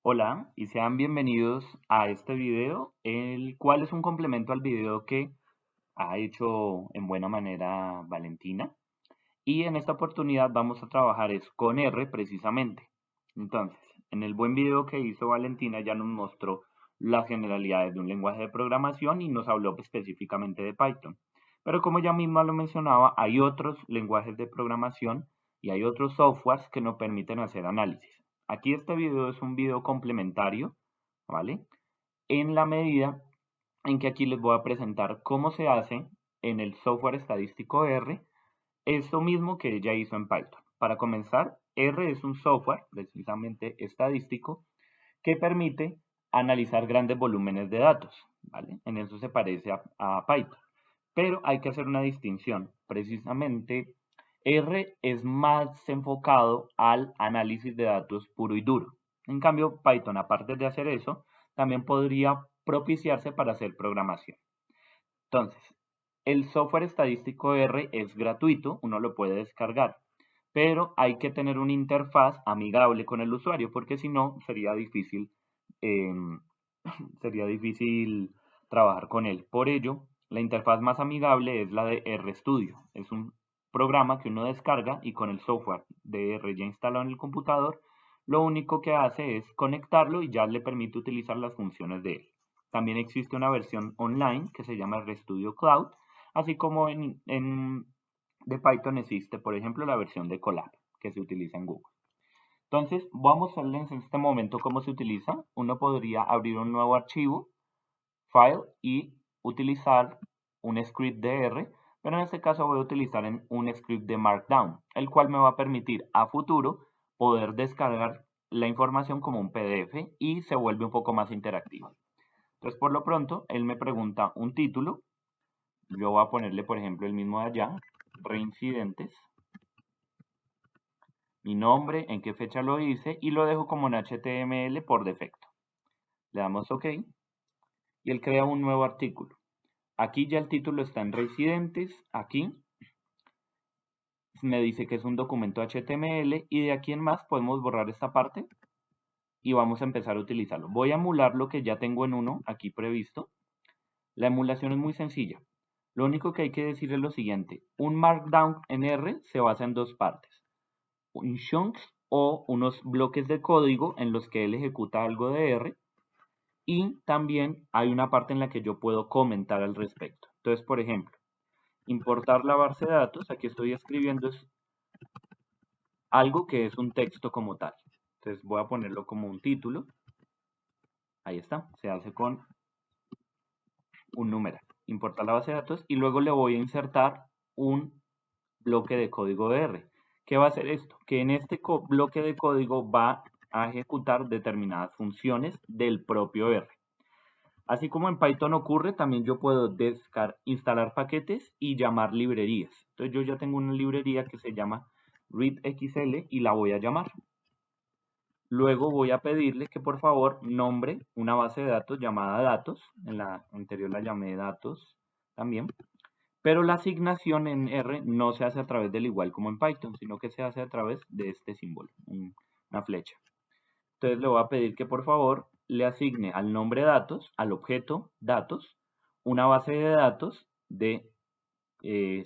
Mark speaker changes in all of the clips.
Speaker 1: Hola y sean bienvenidos a este video, el cual es un complemento al video que ha hecho en buena manera Valentina. Y en esta oportunidad vamos a trabajar es con R precisamente. Entonces, en el buen video que hizo Valentina ya nos mostró las generalidades de un lenguaje de programación y nos habló específicamente de Python. Pero como ella misma lo mencionaba, hay otros lenguajes de programación y hay otros softwares que nos permiten hacer análisis. Aquí este video es un video complementario, ¿vale? En la medida en que aquí les voy a presentar cómo se hace en el software estadístico R esto mismo que ella hizo en Python. Para comenzar, R es un software precisamente estadístico que permite analizar grandes volúmenes de datos, ¿vale? En eso se parece a Python. Pero hay que hacer una distinción. Precisamente R es más enfocado al análisis de datos puro y duro. En cambio, Python, aparte de hacer eso, también podría propiciarse para hacer programación. Entonces, el software estadístico R es gratuito, uno lo puede descargar, pero hay que tener una interfaz amigable con el usuario, porque si no em, sería difícil trabajar con él. Por ello, la interfaz más amigable es la de RStudio. Es un programa que uno descarga y con el software de R ya instalado en el computador, lo único que hace es conectarlo y ya le permite utilizar las funciones de él. También existe una versión online que se llama RStudio Cloud, así como de Python existe, por ejemplo, la versión de Colab que se utiliza en Google. Entonces, vamos a verles en este momento cómo se utiliza. Uno podría abrir un nuevo archivo, file, y utilizar un script de R, pero en este caso voy a utilizar un script de Markdown, el cual me va a permitir a futuro poder descargar la información como un PDF y se vuelve un poco más interactiva. Entonces, por lo pronto, él me pregunta un título. Yo voy a ponerle, por ejemplo, el mismo de allá, reincidentes, mi nombre, en qué fecha lo hice y lo dejo como en HTML por defecto. Le damos OK y él crea un nuevo artículo. Aquí ya el título está en residentes, aquí me dice que es un documento HTML y de aquí en más podemos borrar esta parte y vamos a empezar a utilizarlo. Voy a emular lo que ya tengo en uno aquí previsto. La emulación es muy sencilla. Lo único que hay que decir es lo siguiente. Un Markdown en R se basa en dos partes. Un chunks o unos bloques de código en los que él ejecuta algo de R y también hay una parte en la que yo puedo comentar al respecto. Entonces, por ejemplo, importar la base de datos, aquí estoy escribiendo es algo que es un texto como tal. Entonces voy a ponerlo como un título. Ahí está, se hace con un número. Importar la base de datos y luego le voy a insertar un bloque de código de R. ¿Qué va a hacer esto? Que en este bloque de código va a ejecutar determinadas funciones del propio R. Así como en Python ocurre, también yo puedo instalar paquetes y llamar librerías. Entonces yo ya tengo una librería que se llama readxl y la voy a llamar. Luego voy a pedirle que por favor nombre una base de datos llamada datos. En la anterior la llamé datos también. Pero la asignación en R no se hace a través del igual como en Python, sino que se hace a través de este símbolo, una flecha. Entonces le voy a pedir que por favor le asigne al nombre datos, al objeto datos, una base de datos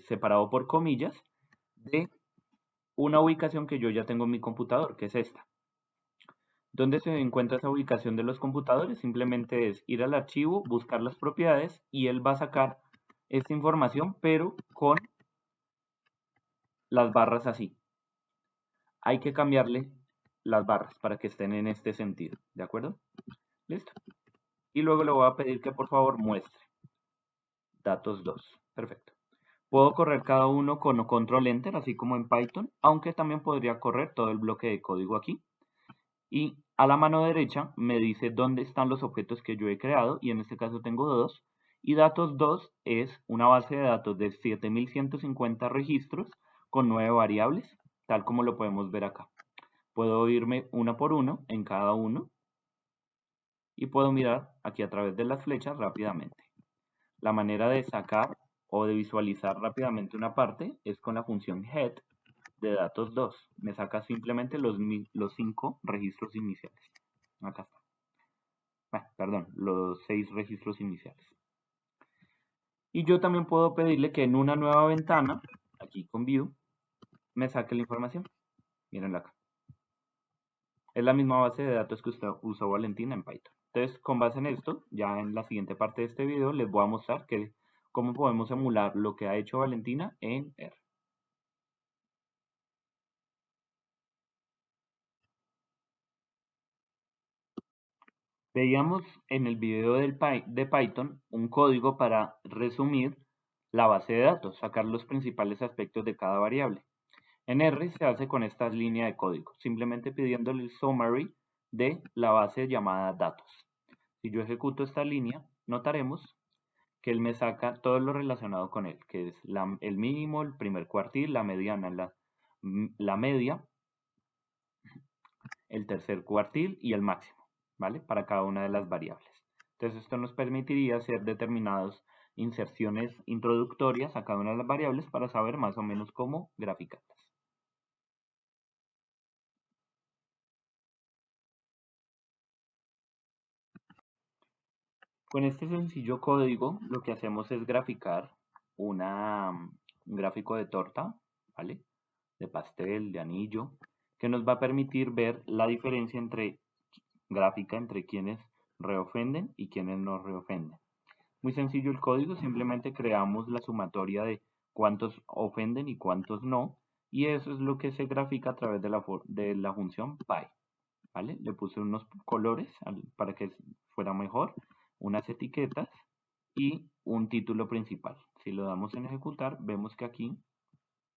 Speaker 1: separado por comillas de una ubicación que yo ya tengo en mi computador, que es esta. ¿Dónde se encuentra esa ubicación de los computadores? Simplemente es ir al archivo, buscar las propiedades y él va a sacar esta información, pero con las barras así. Hay que cambiarle las barras para que estén en este sentido, ¿de acuerdo? Listo. Y luego le voy a pedir que por favor muestre datos 2. Perfecto. Puedo correr cada uno con control enter, así como en Python, aunque también podría correr todo el bloque de código aquí. Y a la mano derecha me dice dónde están los objetos que yo he creado, y en este caso tengo dos. Y datos 2 es una base de datos de 7150 registros con 9 variables, tal como lo podemos ver acá. Puedo irme uno por uno en cada uno y puedo mirar aquí a través de las flechas rápidamente. La manera de sacar o de visualizar rápidamente una parte es con la función head de datos 2. Me saca simplemente los 5 registros iniciales. Acá está. Perdón, los 6 registros iniciales. Y yo también puedo pedirle que en una nueva ventana, aquí con View, me saque la información. Mírenla acá. Es la misma base de datos que usó Valentina en Python. Entonces, con base en esto, ya en la siguiente parte de este video les voy a mostrar cómo podemos emular lo que ha hecho Valentina en R. Veíamos en el video de Python un código para resumir la base de datos, sacar los principales aspectos de cada variable. En R se hace con esta línea de código, simplemente pidiéndole el summary de la base llamada datos. Si yo ejecuto esta línea, notaremos que él me saca todo lo relacionado con él, que es el mínimo, el primer cuartil, la mediana, la media, el tercer cuartil y el máximo, ¿vale? Para cada una de las variables. Entonces esto nos permitiría hacer determinadas inserciones introductorias a cada una de las variables para saber más o menos cómo graficarlas. Con este sencillo código lo que hacemos es graficar un gráfico de torta, ¿vale? De pastel, de anillo, que nos va a permitir ver la diferencia gráfica entre quienes reofenden y quienes no reofenden. Muy sencillo el código, simplemente creamos la sumatoria de cuántos ofenden y cuántos no, y eso es lo que se grafica a través de la función py, ¿vale? Le puse unos colores para que fuera mejor, unas etiquetas y un título principal. Si lo damos en ejecutar, vemos que aquí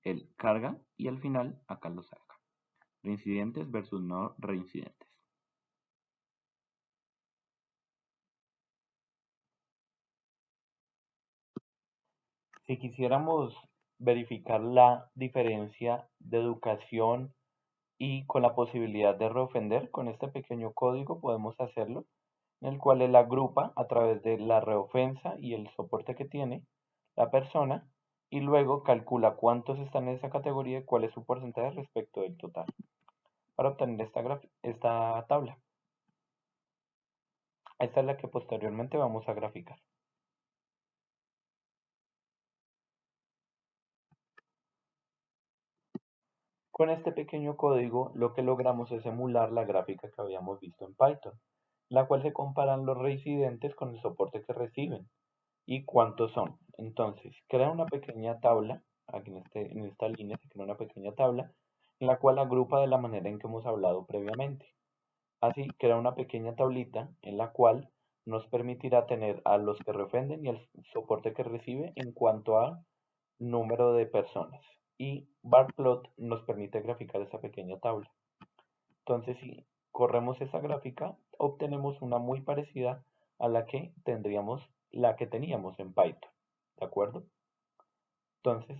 Speaker 1: él carga y al final acá lo saca. Reincidentes versus no reincidentes. Si quisiéramos verificar la diferencia de educación y con la posibilidad de reofender, con este pequeño código podemos hacerlo, en el cual él agrupa a través de la reofensa y el soporte que tiene la persona y luego calcula cuántos están en esa categoría y cuál es su porcentaje respecto del total para obtener esta tabla. Esta es la que posteriormente vamos a graficar. Con este pequeño código lo que logramos es emular la gráfica que habíamos visto en Python, en la cual se comparan los reincidentes con el soporte que reciben y cuántos son. Entonces, crea una pequeña tabla, aquí en esta línea se crea una pequeña tabla, en la cual agrupa de la manera en que hemos hablado previamente. Así, crea una pequeña tablita en la cual nos permitirá tener a los que reofenden y el soporte que recibe en cuanto a número de personas. Y barplot nos permite graficar esa pequeña tabla. Entonces, si corremos esa gráfica, obtenemos una muy parecida a la que teníamos en Python. ¿De acuerdo? Entonces,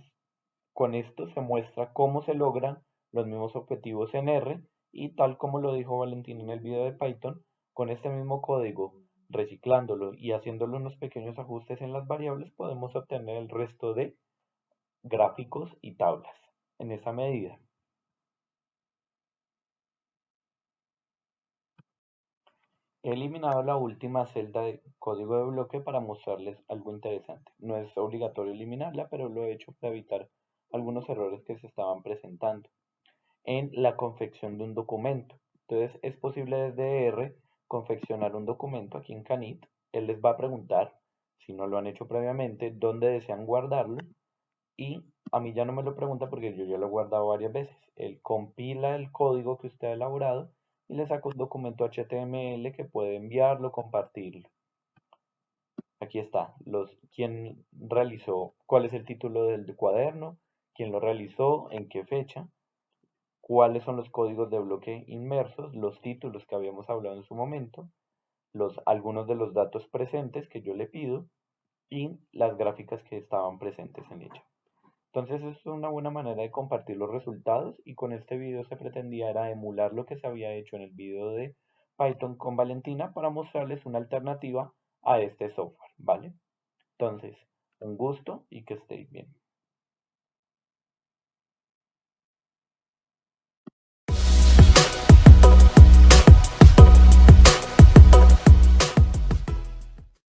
Speaker 1: con esto se muestra cómo se logran los mismos objetivos en R y tal como lo dijo Valentín en el video de Python, con este mismo código, reciclándolo y haciéndole unos pequeños ajustes en las variables, podemos obtener el resto de gráficos y tablas en esa medida. He eliminado la última celda de código de bloque para mostrarles algo interesante. No es obligatorio eliminarla, pero lo he hecho para evitar algunos errores que se estaban presentando en la confección de un documento. Entonces es posible desde R confeccionar un documento aquí en Canit. Él les va a preguntar, si no lo han hecho previamente, dónde desean guardarlo. Y a mí ya no me lo pregunta porque yo ya lo he guardado varias veces. Él compila el código que usted ha elaborado y le saca un documento HTML que puede enviarlo, compartirlo. Aquí está, quién realizó, cuál es el título del cuaderno, quién lo realizó, en qué fecha, cuáles son los códigos de bloque inmersos, los títulos que habíamos hablado en su momento, algunos de los datos presentes que yo le pido y las gráficas que estaban presentes en ella. Entonces es una buena manera de compartir los resultados y con este video se pretendía era emular lo que se había hecho en el video de Python con Valentina para mostrarles una alternativa a este software, ¿vale? Entonces, un gusto y que estéis bien.